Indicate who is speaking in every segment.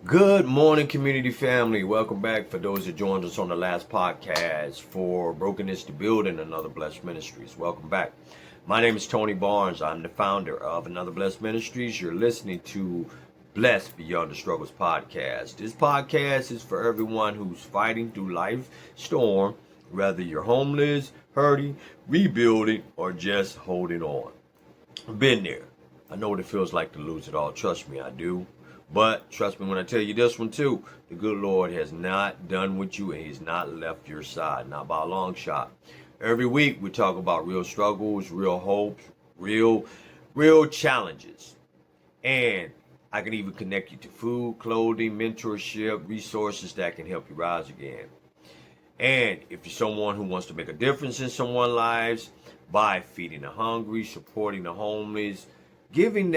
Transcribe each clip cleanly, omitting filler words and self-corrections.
Speaker 1: Good morning, community family. Welcome back for those that joined us on the last podcast for Brokenness to Build and Another Blessed Ministries. Welcome back. My name is Tony Barnes. I'm the founder of Another Blessed Ministries. You're listening to Blessed Beyond the Struggles podcast. This podcast is for everyone who's fighting through life's storm, whether you're homeless, hurting, rebuilding, or just holding on. I've been there. I know what it feels like to lose it all. Trust me, I do. But trust me when I tell you this one too, the good Lord has not done with you and he's not left your side, not by a long shot. Every week we talk about real struggles, real hopes, real challenges. And I can even connect you to food, clothing, mentorship, resources that can help you rise again. And if you're someone who wants to make a difference in someone's lives by feeding the hungry, supporting the homeless, giving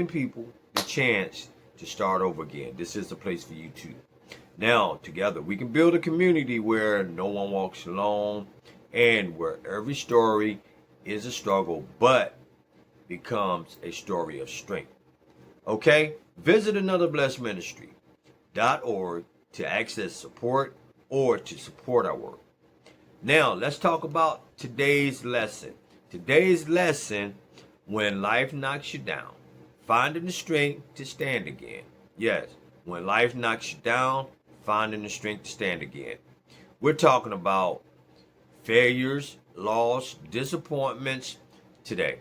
Speaker 1: people the chance to start over again. This is the place for you too. Now, together, we can build a community where no one walks alone and where every story is a struggle, but becomes a story of strength. Okay? Visit anotherblessedministry.org to access support or to support our work. Now, let's talk about today's lesson. Today's lesson, when life knocks you down, finding the strength to stand again. Yes, when life knocks you down, finding the strength to stand again. We're talking about failures, loss, disappointments today.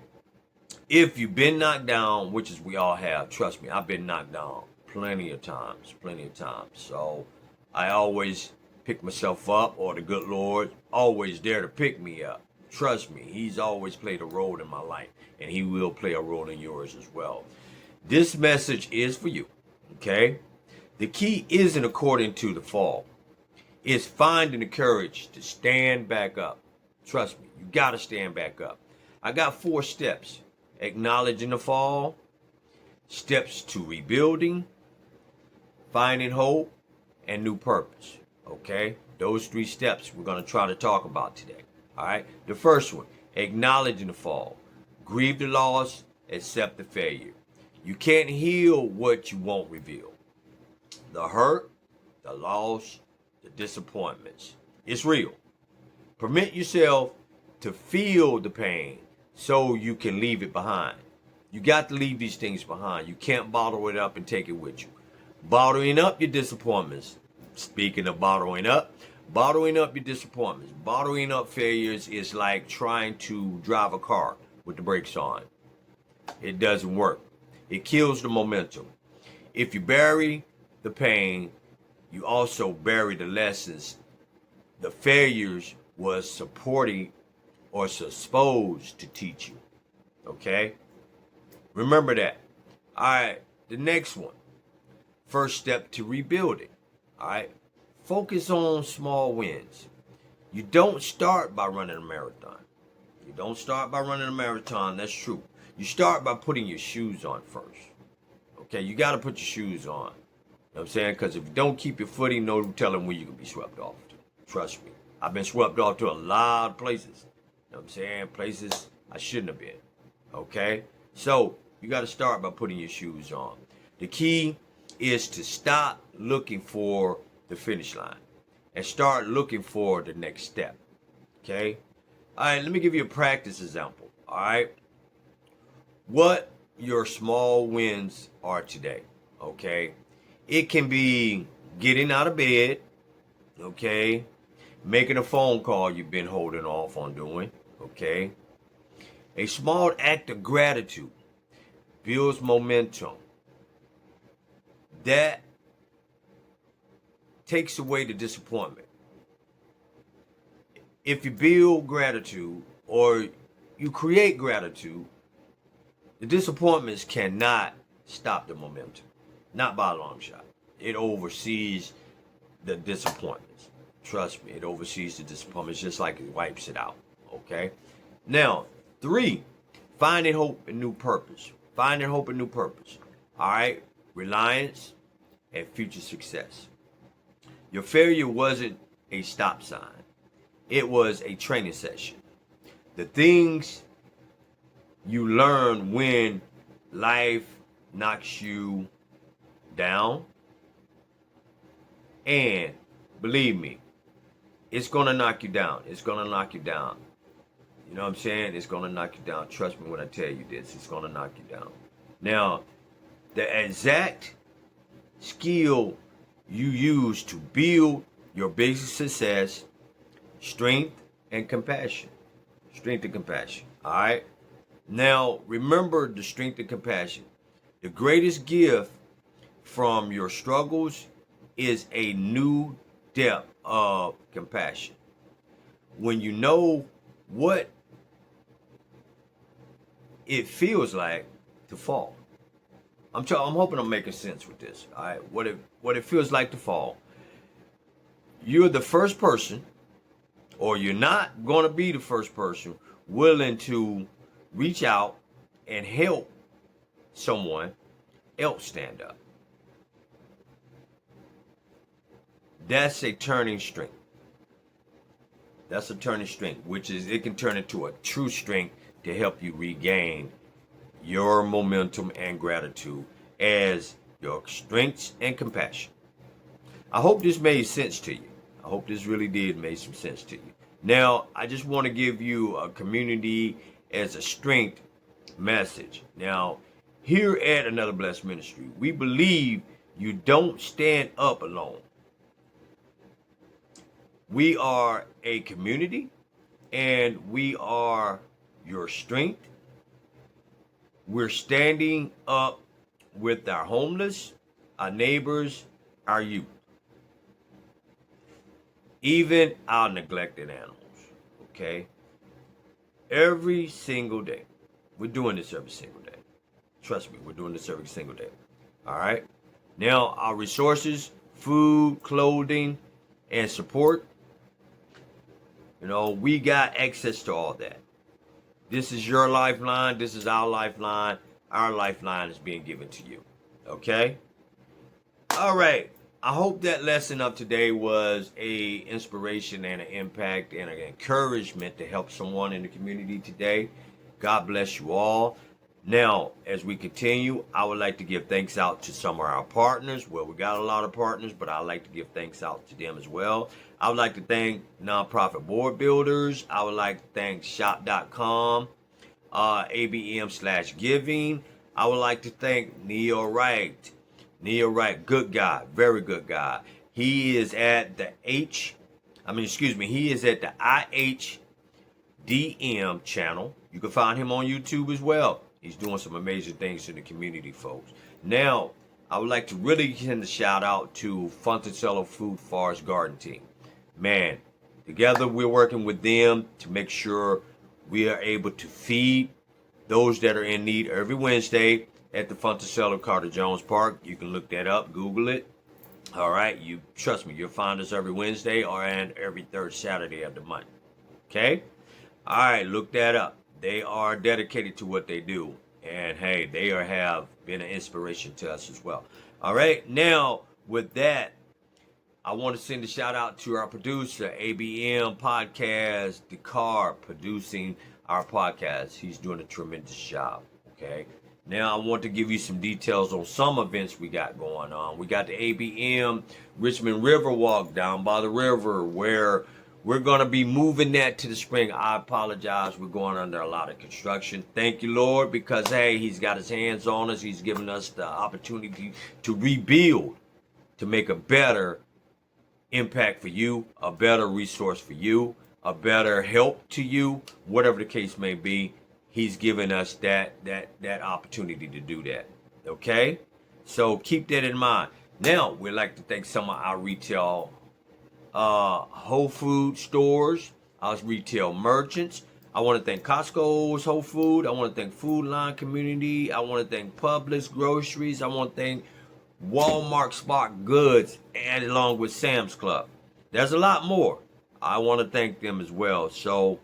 Speaker 1: If you've been knocked down, which is we all have, trust me, I've been knocked down plenty of times. So I always pick myself up, or the good Lord always there to pick me up. Trust me, he's always played a role in my life, and he will play a role in yours as well. This message is for you, okay? The key isn't according to the fall. It's finding the courage to stand back up. Trust me, you got to stand back up. I got 4 steps. Acknowledging the fall, steps to rebuilding, finding hope, and new purpose, okay? Those 3 steps we're going to try to talk about today. All right, the first one, acknowledging the fall. Grieve the loss, accept the failure. You can't heal what you won't reveal. The hurt, the loss, the disappointments. It's real. Permit yourself to feel the pain so you can leave it behind. You got to leave these things behind. You can't bottle it up and take it with you. Bottling up your disappointments. Speaking of bottling up your disappointments, bottling up failures is like trying to drive a car with the brakes on. It doesn't work. It kills the momentum. If you bury the pain, you also bury the lessons the failures was supporting or supposed to teach you. Okay? Remember that. All right, the next one. First step to rebuilding. All right? Focus on small wins. You don't start by running a marathon. That's true. You start by putting your shoes on first. Okay, you got to put your shoes on. You know what I'm saying? Because if you don't keep your footing, no telling where you can be swept off to. Trust me. I've been swept off to a lot of places. You know what I'm saying? Places I shouldn't have been. Okay? So, you got to start by putting your shoes on. The key is to stop looking for the finish line and start looking for the next step. Okay? All right, let me give you a practice example. All right? What your small wins are today. Okay? It can be getting out of bed. Okay? Making a phone call you've been holding off on doing. Okay? A small act of gratitude builds momentum. That takes away the disappointment. If you build gratitude or you create gratitude, the disappointments cannot stop the momentum. Not by a long shot. It oversees the disappointments. Trust me, it oversees the disappointments just like it wipes it out. Okay? Now, 3, finding hope and new purpose. All right? Reliance and future success. Your failure wasn't a stop sign. It was a training session. The things you learn when life knocks you down. And believe me, it's going to knock you down. It's going to knock you down. You know what I'm saying? It's going to knock you down. Trust me when I tell you this. It's going to knock you down. Now, the exact skill you use to build your biggest success, strength and compassion. Strength and compassion. All right? Now, remember the strength and compassion. The greatest gift from your struggles is a new depth of compassion. When you know what it feels like to fall. I'm hoping I'm making sense with this. All right, what it feels like to fall. You're the first person, or you're not going to be the first person willing to reach out and help someone else stand up. That's a turning strength. That's a turning strength, which is it can turn into a true strength to help you regain your momentum and gratitude as your strengths and compassion. I hope this made sense to you. I hope this really did make some sense to you. Now, I just want to give you a community as a strength message. Now, here at Another Blessed Ministry, we believe you don't stand up alone. We are a community, and we are your strength. We're standing up with our homeless, our neighbors, our youth, even our neglected animals, okay? Every single day. We're doing this every single day. Trust me, we're doing this every single day, all right? Now, our resources, food, clothing, and support, you know, we got access to all that. This is your lifeline. This is our lifeline. Our lifeline is being given to you. Okay? All right. I hope that lesson of today was a inspiration and an impact and an encouragement to help someone in the community today. God bless you all. Now, as we continue, I would like to give thanks out to some of our partners. Well, we got a lot of partners, but I'd like to give thanks out to them as well. I would like to thank Nonprofit Board Builders. I would like to thank Shop.com, ABM/Giving. I would like to thank Neil Wright. Neil Wright, good guy, very good guy. He is at the he is at the IHDM channel. You can find him on YouTube as well. He's doing some amazing things in the community, folks. Now, I would like to really send a shout out to Fonticello Food Forest Garden Team. Man, together we're working with them to make sure we are able to feed those that are in need every Wednesday at the Fonticello Carter Jones Park. You can look that up, Google it. All right, you trust me, you'll find us every Wednesday and every third Saturday of the month. Okay? All right, look that up. They are dedicated to what they do. And hey, they have been an inspiration to us as well. All right, now with that, I want to send a shout out to our producer, ABM Podcast, Dakar, producing our podcast. He's doing a tremendous job. Okay. Now I want to give you some details on some events we got going on. We got the ABM Richmond River Walk down by the river where we're going to be moving that to the spring. I apologize. We're going under a lot of construction. Thank you, Lord, because, hey, he's got his hands on us. He's given us the opportunity to rebuild, to make a better impact for you, a better resource for you, a better help to you, whatever the case may be. He's given us that opportunity to do that. Okay? So keep that in mind. Now, we'd like to thank some of our retail Whole Food stores, our retail merchants. I want to thank Costco's Whole Food. I want to thank Food Line Community. I want to thank Publix Groceries. I want to thank Walmart Spark Goods, and along with Sam's Club. There's a lot more. I want to thank them as well. So,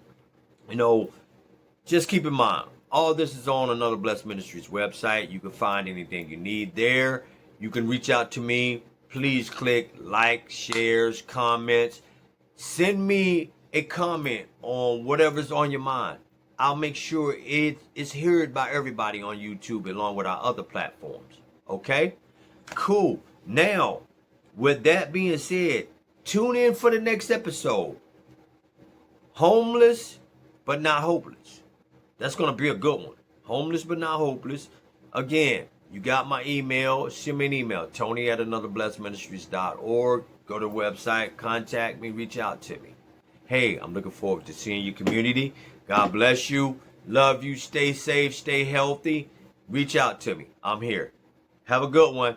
Speaker 1: just keep in mind, all this is on Another Blessed Ministries website. You can find anything you need there. You can reach out to me. Please click like, shares, comments. Send me a comment on whatever's on your mind. I'll make sure it's heard by everybody on YouTube along with our other platforms. Okay? Cool. Now, with that being said, tune in for the next episode. Homeless, but not hopeless. That's going to be a good one. Homeless, but not hopeless. Again, you got my email. Send me an email. Tony@anotherblessedministries.org. Go to the website. Contact me. Reach out to me. Hey, I'm looking forward to seeing your community. God bless you. Love you. Stay safe. Stay healthy. Reach out to me. I'm here. Have a good one.